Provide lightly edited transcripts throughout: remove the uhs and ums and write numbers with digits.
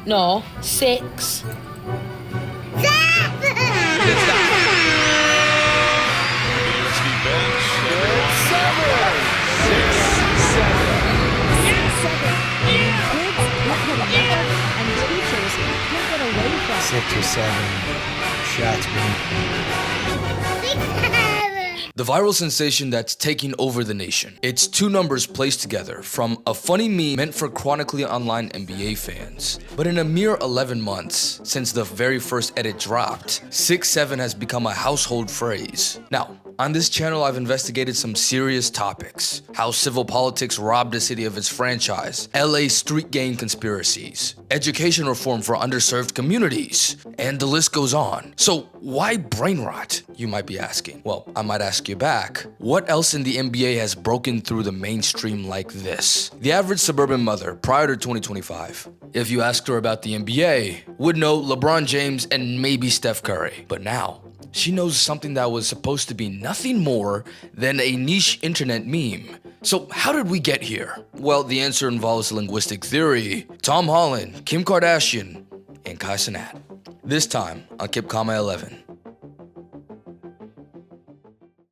No, 6. Six or seven shots, The viral sensation that's taking over the nation. It's two numbers placed together from a funny meme meant for chronically online NBA fans. But in a mere 11 months since the very first edit dropped, 6'7" has become a household phrase. Now, on this channel, I've investigated some serious topics. How civil politics robbed a city of its franchise, LA street gang conspiracies, education reform for underserved communities, and the list goes on. So why brain rot, you might be asking? Well, I might ask you back, what else in the NBA has broken through the mainstream like this? The average suburban mother prior to 2025, if you asked her about the NBA, would know LeBron James and maybe Steph Curry. But now, she knows something that was supposed to be nothing more than a niche internet meme. So how did we get here? Well, the answer involves linguistic theory, Tom Holland, Kim Kardashian, and Kai Cenat. This time on Kip Kama 11.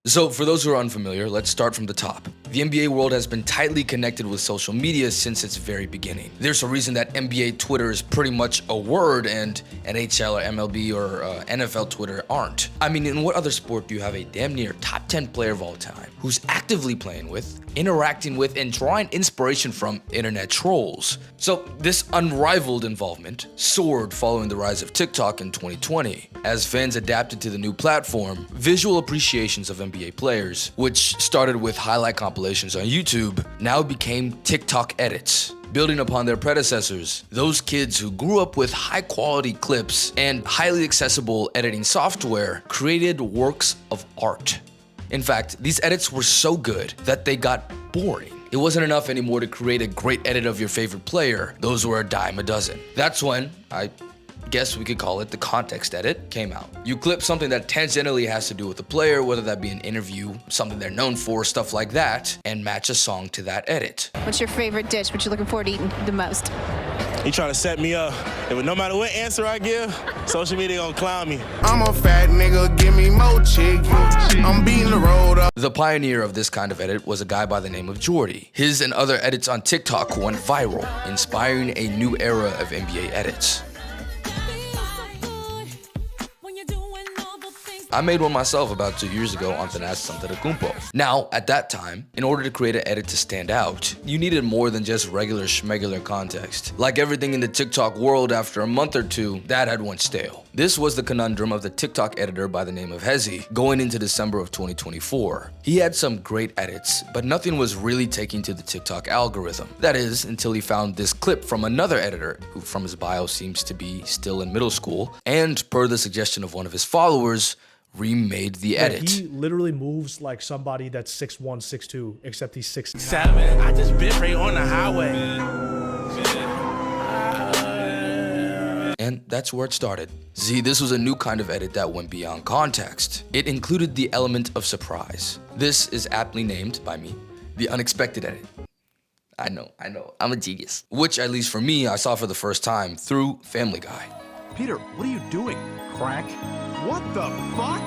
So for those who are unfamiliar, let's start from the top. The NBA world has been tightly connected with social media since its very beginning. There's a reason that NBA Twitter is pretty much a word and NHL or MLB or NFL Twitter aren't. I mean, in what other sport do you have a damn near top 10 player of all time who's actively playing with, interacting with, and drawing inspiration from internet trolls? So this unrivaled involvement soared following the rise of TikTok in 2020. As fans adapted to the new platform, visual appreciations of NBA players, which started with highlight compilations on YouTube, now became TikTok edits. Building upon their predecessors, those kids who grew up with high-quality clips and highly accessible editing software created works of art. In fact, these edits were so good that they got boring. It wasn't enough anymore to create a great edit of your favorite player. Those were a dime a dozen. That's when I guess we could call it the context edit, came out. You clip something that tangentially has to do with the player, whether that be an interview, something they're known for, stuff like that, and match a song to that edit. What's your favorite dish? What you looking forward to eating the most? He trying to set me up. No matter what answer I give, social media gonna clown me. I'm a fat nigga, give me more chicken. I'm beating the road up. The pioneer of this kind of edit was a guy by the name of Jordy. His and other edits on TikTok went viral, inspiring a new era of NBA edits. I made one myself about 2 years ago on Thanas Antetokounmpo. Now, at that time, in order to create an edit to stand out, you needed more than just regular schmegular context. Like everything in the TikTok world, after a month or two, that had went stale. This was the conundrum of the TikTok editor by the name of Hezi going into December of 2024. He had some great edits, but nothing was really taking to the TikTok algorithm. That is, until he found this clip from another editor, who from his bio seems to be still in middle school, and per the suggestion of one of his followers, remade the edit. He literally moves like somebody that's 6'1", 6'2", except he's 6'7". I just bit right on the highway. And that's where it started. See, this was a new kind of edit that went beyond context. It included the element of surprise. This is aptly named by me, the unexpected edit. I know, I'm a genius. Which, at least for me, I saw for the first time through Family Guy. Peter, what are you doing? Crack? What the fuck?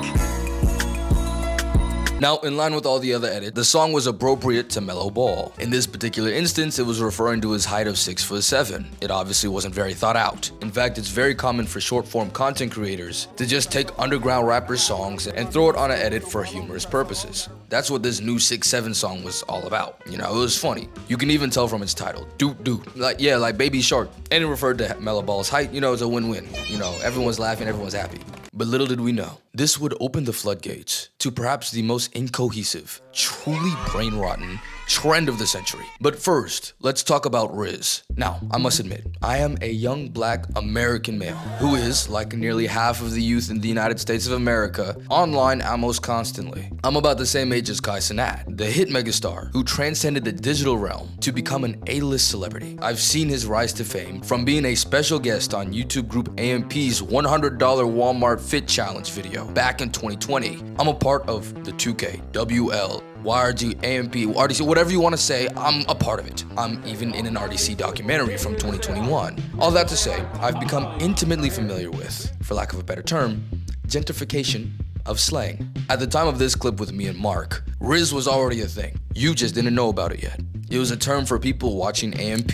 Now, in line with all the other edits, the song was appropriate to LaMelo Ball. In this particular instance, it was referring to his height of 6'7". It obviously wasn't very thought out. In fact, it's very common for short-form content creators to just take underground rappers' songs and throw it on an edit for humorous purposes. That's what this new 6'7" song was all about. You know, it was funny. You can even tell from its title, Doot Doot. Like Baby Shark. And it referred to LaMelo Ball's height. You know, it's a win-win. You know, everyone's laughing, everyone's happy. But little did we know, this would open the floodgates to perhaps the most incohesive, truly brain-rotten trend of the century. But first, let's talk about Riz. Now, I must admit, I am a young black American male who is, like nearly half of the youth in the United States of America, online almost constantly. I'm about the same age as Kai Cenat, the hit megastar who transcended the digital realm to become an A-list celebrity. I've seen his rise to fame from being a special guest on YouTube group AMP's $100 Walmart Fit Challenge video, show back in 2020. I'm a part of the 2K, WL, YRG, AMP, RDC, whatever you want to say, I'm a part of it. I'm even in an RDC documentary from 2021. All that to say, I've become intimately familiar with, for lack of a better term, gentrification of slang. At the time of this clip with me and Mark, Riz was already a thing. You just didn't know about it yet. It was a term for people watching AMP,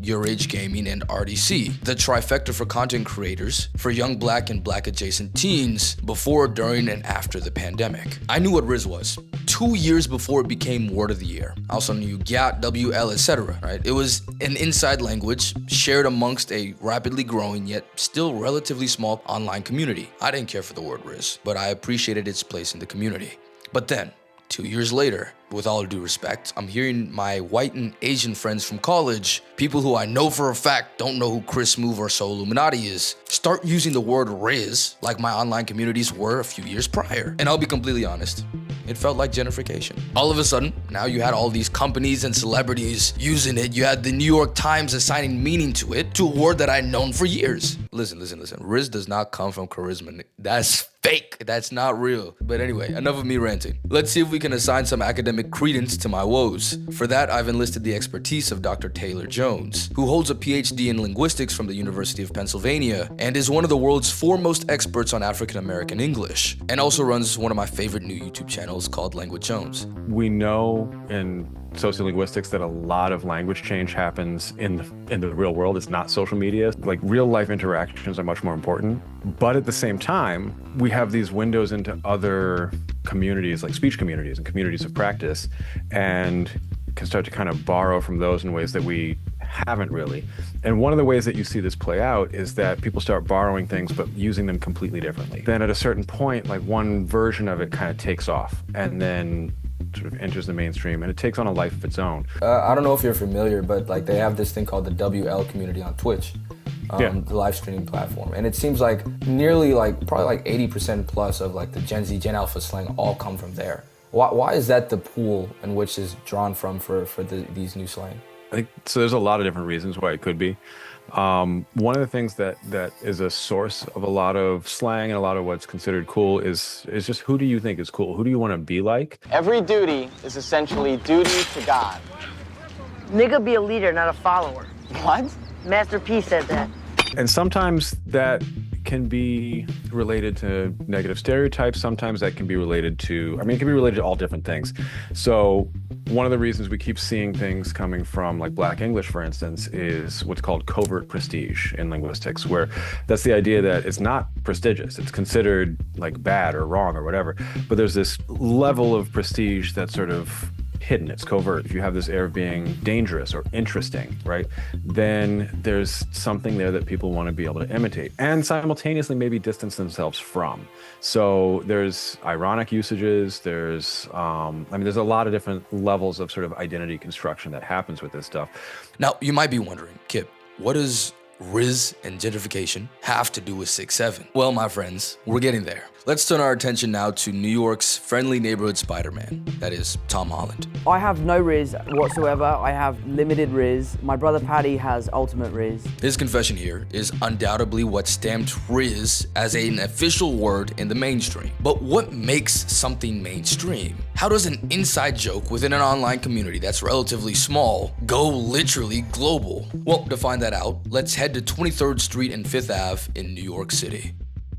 Your Age Gaming, and RDC, the trifecta for content creators for young Black and Black adjacent teens before, during, and after the pandemic. I knew what Riz was 2 years before it became word of the year. I also knew GAT, WL, etc. Right? It was an inside language shared amongst a rapidly growing yet still relatively small online community. I didn't care for the word Riz, but I appreciated its place in the community. But then, 2 years later, with all due respect, I'm hearing my white and Asian friends from college, people who I know for a fact don't know who Chris Move or Soul Illuminati is, start using the word Riz like my online communities were a few years prior. And I'll be completely honest, it felt like gentrification. All of a sudden, now you had all these companies and celebrities using it. You had the New York Times assigning meaning to it, to a word that I'd known for years. Listen. Riz does not come from charisma. That's fake. That's not real. But anyway, enough of me ranting. Let's see if we can assign some academic credence to my woes. For that, I've enlisted the expertise of Dr. Taylor Jones, who holds a PhD in linguistics from the University of Pennsylvania and is one of the world's foremost experts on African American English, and also runs one of my favorite new YouTube channels called Language Jones. We know in sociolinguistics that a lot of language change happens in the real world. It's not social media. Like, real life interactions are much more important. But at the same time, we have these windows into other communities, like speech communities and communities of practice, and can start to kind of borrow from those in ways that we haven't really. And one of the ways that you see this play out is that people start borrowing things but using them completely differently. Then at a certain point, like, one version of it kind of takes off and then sort of enters the mainstream, and it takes on a life of its own. I don't know if you're familiar, but like, they have this thing called the WL community on Twitch, the live streaming platform. And it seems like nearly probably like 80% plus of like the Gen Z, Gen Alpha slang all come from there. Why is that the pool in which is drawn from for these new slang? I think so. There's a lot of different reasons why it could be. One of the things that is a source of a lot of slang and a lot of what's considered cool is just, who do you think is cool? Who do you want to be like? Every duty is essentially duty to God. Nigga be a leader, not a follower. What? Master P said that. And sometimes that can be related to negative stereotypes. Sometimes that can be related to, it can be related to all different things. So one of the reasons we keep seeing things coming from, like, Black English, for instance, is what's called covert prestige in linguistics, where that's the idea that it's not prestigious. It's considered like bad or wrong or whatever, but there's this level of prestige that's sort of hidden, it's covert. If you have this air of being dangerous or interesting, right, then there's something there that people want to be able to imitate and simultaneously maybe distance themselves from. So there's ironic usages, there's there's a lot of different levels of sort of identity construction that happens with this stuff. Now, you might be wondering, Kip, what does Riz and gentrification have to do with 6'7"? Well, my friends, we're getting there. Let's turn our attention now to New York's friendly neighborhood Spider-Man, that is Tom Holland. I have no Riz whatsoever. I have limited Riz. My brother Paddy has ultimate Riz. His confession here is undoubtedly what stamped Riz as an official word in the mainstream. But what makes something mainstream? How does an inside joke within an online community that's relatively small go literally global? Well, to find that out, let's head to 23rd Street and 5th Ave in New York City.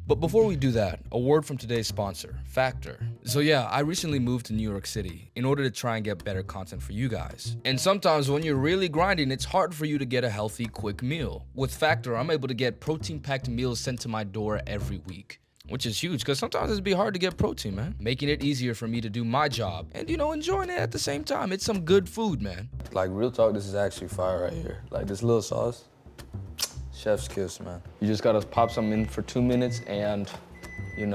But before we do that, a word from today's sponsor, Factor. So yeah, I recently moved to New York City in order to try and get better content for you guys. And sometimes when you're really grinding, it's hard for you to get a healthy, quick meal. With Factor, I'm able to get protein-packed meals sent to my door every week, which is huge because sometimes it'd be hard to get protein, man. Making it easier for me to do my job and, enjoying it at the same time. It's some good food, man. Like, real talk, this is actually fire right here. Like, this little sauce. Chef's kiss, man. You just gotta pop some in for 2 minutes and, you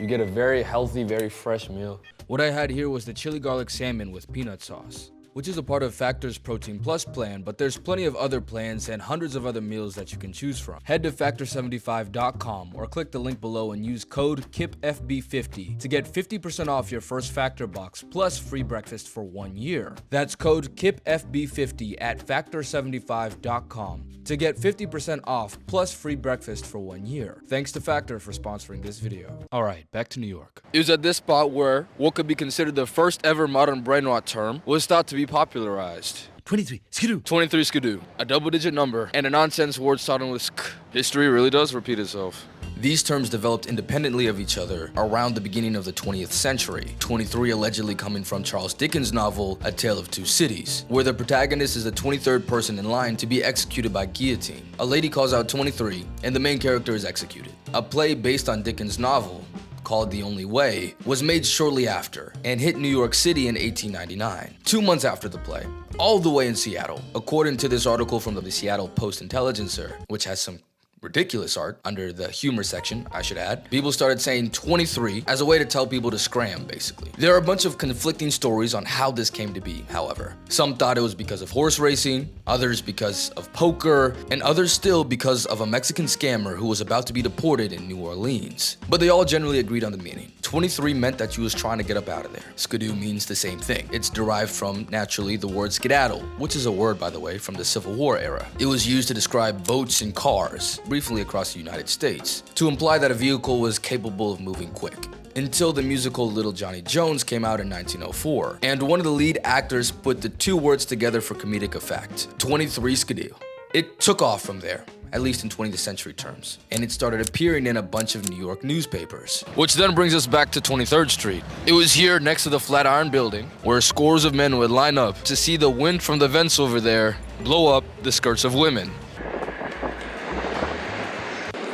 get a very healthy, very fresh meal. What I had here was the chili garlic salmon with peanut sauce. which is a part of Factor's Protein Plus plan, but there's plenty of other plans and hundreds of other meals that you can choose from. Head to factor75.com or click the link below and use code KIPFB50 to get 50% off your first Factor box plus free breakfast for 1 year. That's code KIPFB50 at factor75.com to get 50% off plus free breakfast for 1 year. Thanks to Factor for sponsoring this video. Alright, back to New York. It was at this spot where what could be considered the first ever modern brain rot term was thought to be popularized. 23, skidoo. 23 skidoo, a double-digit number, and a nonsense word starting with sk. History really does repeat itself. These terms developed independently of each other around the beginning of the 20th century, 23 allegedly coming from Charles Dickens' novel A Tale of Two Cities, where the protagonist is the 23rd person in line to be executed by guillotine. A lady calls out 23, and the main character is executed. A play based on Dickens' novel, called The Only Way, was made shortly after and hit New York City in 1899, 2 months after the play, all the way in Seattle. According to this article from the Seattle Post-Intelligencer, which has some ridiculous art under the humor section, I should add, people started saying 23 as a way to tell people to scram, basically. There are a bunch of conflicting stories on how this came to be, however. Some thought it was because of horse racing, others because of poker, and others still because of a Mexican scammer who was about to be deported in New Orleans. But they all generally agreed on the meaning. 23 meant that you was trying to get up out of there. Skidoo means the same thing. It's derived from, naturally, the word skedaddle, which is a word, by the way, from the Civil War era. It was used to describe boats and cars, briefly across the United States, to imply that a vehicle was capable of moving quick. Until the musical Little Johnny Jones came out in 1904, and one of the lead actors put the two words together for comedic effect, 23 skidoo. It took off from there, at least in 20th century terms, and it started appearing in a bunch of New York newspapers. Which then brings us back to 23rd Street. It was here next to the Flatiron Building, where scores of men would line up to see the wind from the vents over there blow up the skirts of women.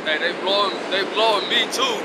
Hey, they blowing me too.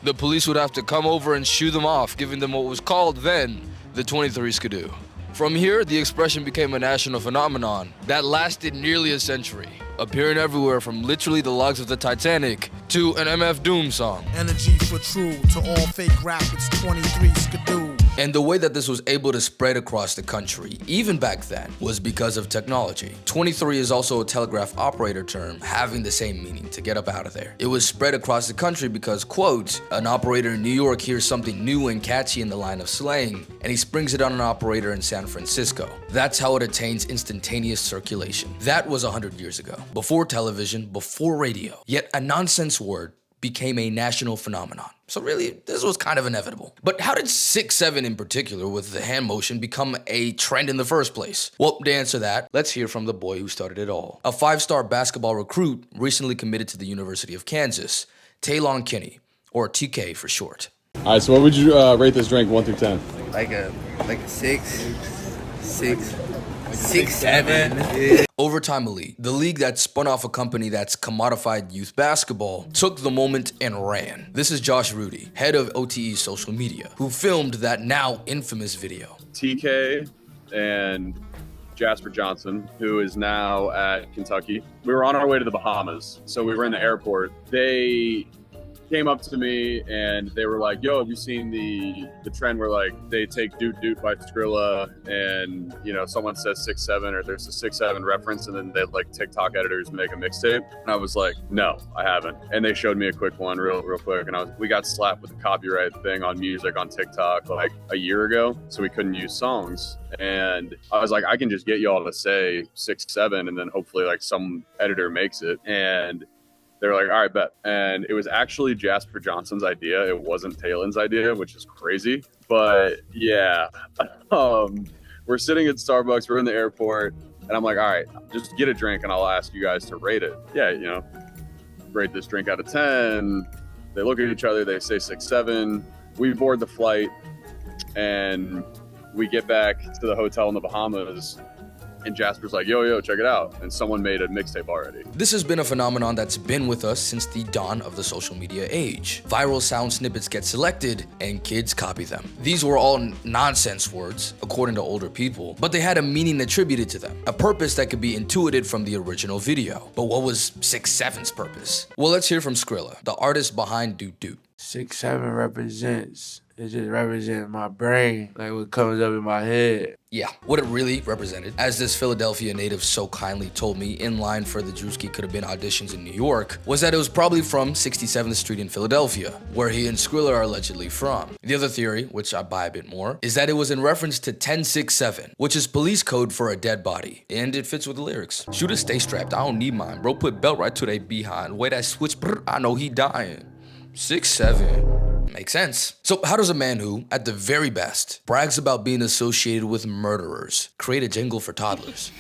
The police would have to come over and shoo them off, giving them what was called then the 23 skidoo. From here, the expression became a national phenomenon that lasted nearly a century, appearing everywhere from literally the logs of the Titanic to an MF Doom song. Energy for true to all fake rap, it's 23 skidoo. And the way that this was able to spread across the country, even back then, was because of technology. 23 is also a telegraph operator term having the same meaning, to get up out of there. It was spread across the country because, quote, an operator in New York hears something new and catchy in the line of slang, and he springs it on an operator in San Francisco. That's how it attains instantaneous circulation. That was 100 years ago, before television, before radio. Yet a nonsense word became a national phenomenon. So really, this was kind of inevitable. But how did 6'7" in particular with the hand motion become a trend in the first place? Well, to answer that, let's hear from the boy who started it all. A 5-star basketball recruit recently committed to the University of Kansas, Talon Kinney, or TK for short. All right, so what would you rate this drink 1 through 10? Like a 6, 7. Yeah. Overtime Elite, the league that spun off a company that's commodified youth basketball, took the moment and ran. This is Josh Rudy, head of OTE's social media, who filmed that now infamous video. TK and Jasper Johnson, who is now at Kentucky. We were on our way to the Bahamas, so we were in the airport. They came up to me and they were like, yo, have you seen the trend where like they take Doot Doot by Skrilla and, you know, someone says 6'7" or there's a 6'7" reference and then they like TikTok editors make a mixtape? And I was like, no, I haven't. And they showed me a quick one real quick. And we got slapped with a copyright thing on music on TikTok like a year ago. So we couldn't use songs. And I was like, I can just get y'all to say 6'7" and then hopefully like some editor makes it. And they were like, all right, bet. And it was actually Jasper Johnson's idea. It wasn't Talon's idea, which is crazy. But yeah, we're sitting at Starbucks. We're in the airport. And I'm like, all right, just get a drink and I'll ask you guys to rate it. Yeah, you know, rate this drink out of 10. They look at each other. They say 6'7". We board the flight and we get back to the hotel in the Bahamas. And Jasper's like, yo, check it out. And someone made a mixtape already. This has been a phenomenon that's been with us since the dawn of the social media age. Viral sound snippets get selected and kids copy them. These were all nonsense words, according to older people, but they had a meaning attributed to them, a purpose that could be intuited from the original video. But what was 6'7's purpose? Well, let's hear from Skrilla, the artist behind Doot Doot. 6'7" represents. It just represents my brain, like what comes up in my head. Yeah, what it really represented, as this Philadelphia native so kindly told me in line for the Drewski Could Have Been auditions in New York, was that it was probably from 67th Street in Philadelphia, where he and Skrilla are allegedly from. The other theory, which I buy a bit more, is that it was in reference to 1067, which is police code for a dead body, and it fits with the lyrics. Shooters stay strapped, I don't need mine, bro, put belt right to they behind, way that switch, brr, I know he dying. 6'7". Makes sense. So how does a man who, at the very best, brags about being associated with murderers create a jingle for toddlers?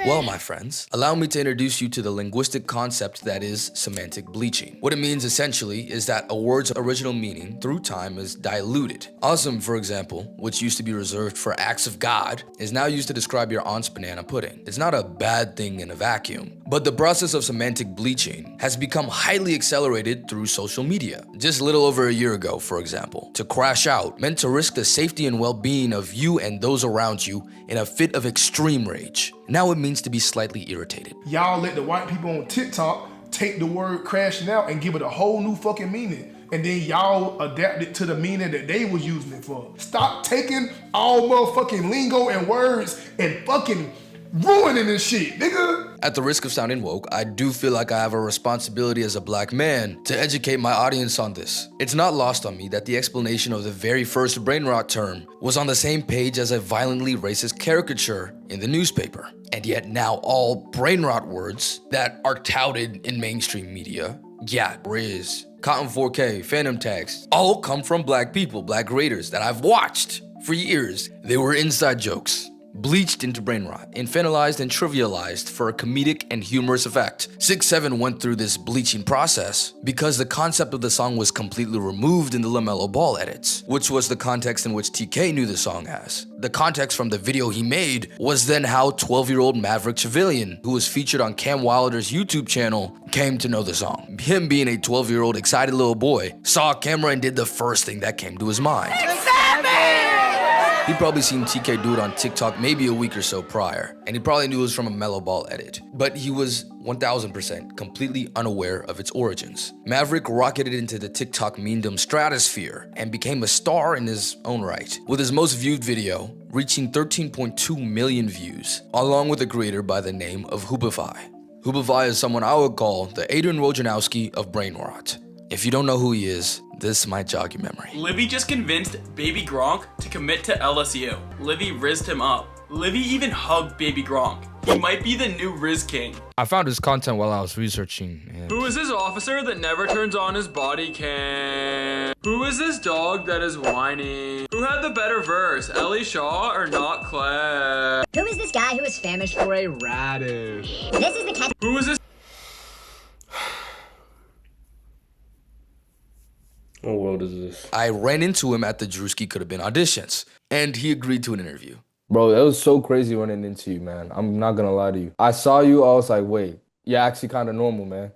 Well, my friends, allow me to introduce you to the linguistic concept that is semantic bleaching. What it means essentially is that a word's original meaning through time is diluted. Awesome, for example, which used to be reserved for acts of God, is now used to describe your aunt's banana pudding. It's not a bad thing in a vacuum, but the process of semantic bleaching has become highly accelerated through social media. Just a little over a year ago, for example, to crash out meant to risk the safety and well-being of you and those around you in a fit of extreme rage. Now it means to be slightly irritated. Y'all let the white people on TikTok take the word crashing out and give it a whole new fucking meaning. And then y'all adapt it to the meaning that they was using it for. Stop taking all motherfucking lingo and words and fucking ruining this shit, nigga. At the risk of sounding woke, I do feel like I have a responsibility as a black man to educate my audience on this. It's not lost on me that the explanation of the very first brain rot term was on the same page as a violently racist caricature in the newspaper. And yet now all brain rot words that are touted in mainstream media, yeah, Riz, Cotton 4K, Phantom Tags, all come from black people, black creators that I've watched for years. They were inside jokes, bleached into brain rot, infantilized and trivialized for a comedic and humorous effect. 6'7" went through this bleaching process because the concept of the song was completely removed in the LaMelo Ball edits, which was the context in which TK knew the song as. The context from the video he made was then how 12-year-old Maverick Chavilian, who was featured on Cam Wilder's YouTube channel, came to know the song. Him being a 12-year-old excited little boy, saw a camera and did the first thing that came to his mind. He'd probably seen TK do it on TikTok maybe a week or so prior, and he probably knew it was from a Mellow Ball edit. But he was 1000% completely unaware of its origins. Maverick rocketed into the TikTok memedom stratosphere and became a star in his own right, with his most viewed video reaching 13.2 million views, along with a creator by the name of Hoopify. Hoopify is someone I would call the Adrian Wojnarowski of brain rot. If you don't know who he is, this might jog your memory. Livy just convinced Baby Gronk to commit to LSU. Livy rizzed him up. Livy even hugged Baby Gronk. He might be the new Riz King. I found his content while I was researching. Who is this officer that never turns on his body cam? Who is this dog that is whining? Who had the better verse, Ellie Shaw or Not Claire? Who is this guy who is famished for a radish? This is the cat. Who is this? What world is this? I ran into him at the Drewski Could Have Been auditions, and he agreed to an interview. Bro, that was so crazy running into you, man. I'm not gonna lie to you. I saw you, I was like, wait, you're actually kind of normal, man.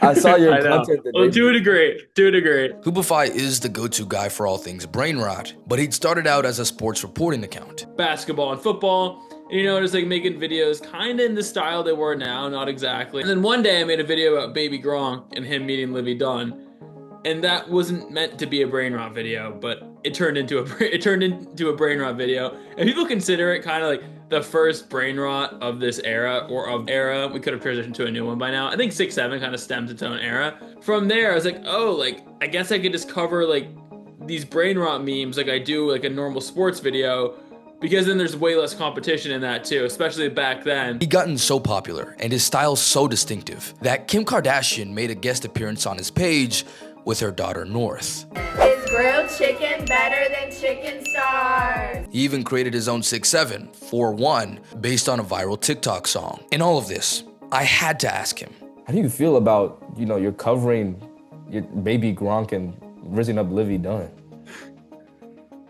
I saw your content. Well, to a degree. Hoopify is the go-to guy for all things brain rot, but he'd started out as a sports reporting account. Basketball and football. And, you know, just like making videos kind of in the style they were now, not exactly. And then one day I made a video about Baby Gronk and him meeting Livy Dunn. And that wasn't meant to be a brain rot video, but it turned into a brain rot video. And people consider it kind of like the first brain rot of this era We could have transitioned to a new one by now. I think 6'7" kind of stems its own era. From there, I was like, oh, like I guess I could just cover like these brain rot memes like I do like a normal sports video, because then there's way less competition in that too, especially back then. He'd gotten so popular and his style so distinctive that Kim Kardashian made a guest appearance on his page with her daughter North. Is grilled chicken better than chicken stars? He even created his own 6'7", 4'1", based on a viral TikTok song. In all of this, I had to ask him, how do you feel about, you know, you're covering your Baby Gronk and rizzing up Livy Dunn?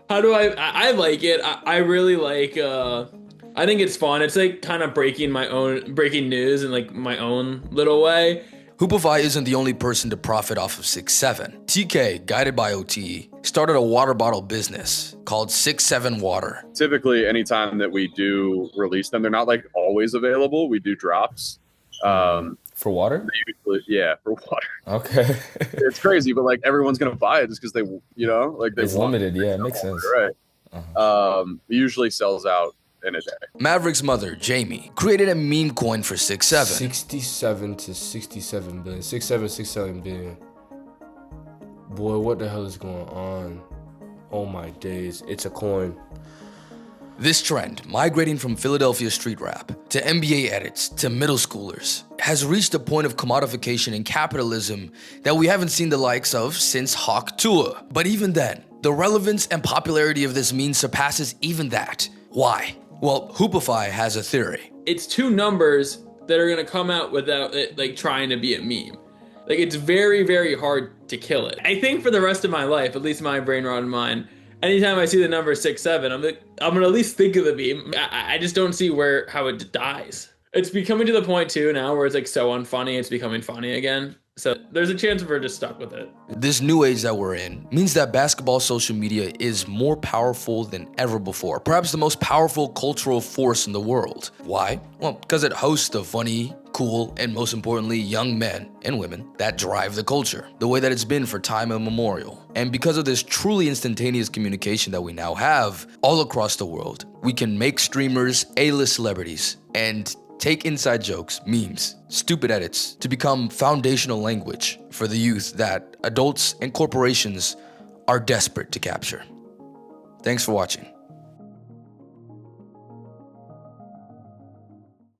How do I like it. I really like, I think it's fun. It's like kind of breaking news in like my own little way. Hoopify isn't the only person to profit off of 6'7". TK, guided by OT, started a water bottle business called 6'7 Water. Typically, anytime that we do release them, they're not like always available. We do drops. For water? Yeah, for water. Okay. It's crazy, but like everyone's gonna buy it just because they, like they It's want limited. Yeah, it makes sense. right? It usually sells out in a day. Maverick's mother, Jamie, created a meme coin for 6'7". 67 to 67 billion. 67 billion. Boy, what the hell is going on? Oh my days. It's a coin. This trend, migrating from Philadelphia street rap to NBA edits to middle schoolers, has reached a point of commodification and capitalism that we haven't seen the likes of since Hawk Tuah. But even then, the relevance and popularity of this meme surpasses even that. Why? Well, Hoopify has a theory. It's two numbers that are gonna come out without it like trying to be a meme. Like it's very, very hard to kill it. I think for the rest of my life, at least my brain rot and mine, anytime I see the number 6'7", I'm gonna at least think of the meme. I just don't see how it dies. It's becoming to the point too now where it's like so unfunny, it's becoming funny again. So there's a chance we're just stuck with it. This new age that we're in means that basketball social media is more powerful than ever before. Perhaps the most powerful cultural force in the world. Why? Well, because it hosts the funny, cool, and most importantly, young men and women that drive the culture, the way that it's been for time immemorial. And because of this truly instantaneous communication that we now have all across the world, we can make streamers A-list celebrities and take inside jokes, memes, stupid edits to become foundational language for the youth that adults and corporations are desperate to capture. Thanks for watching.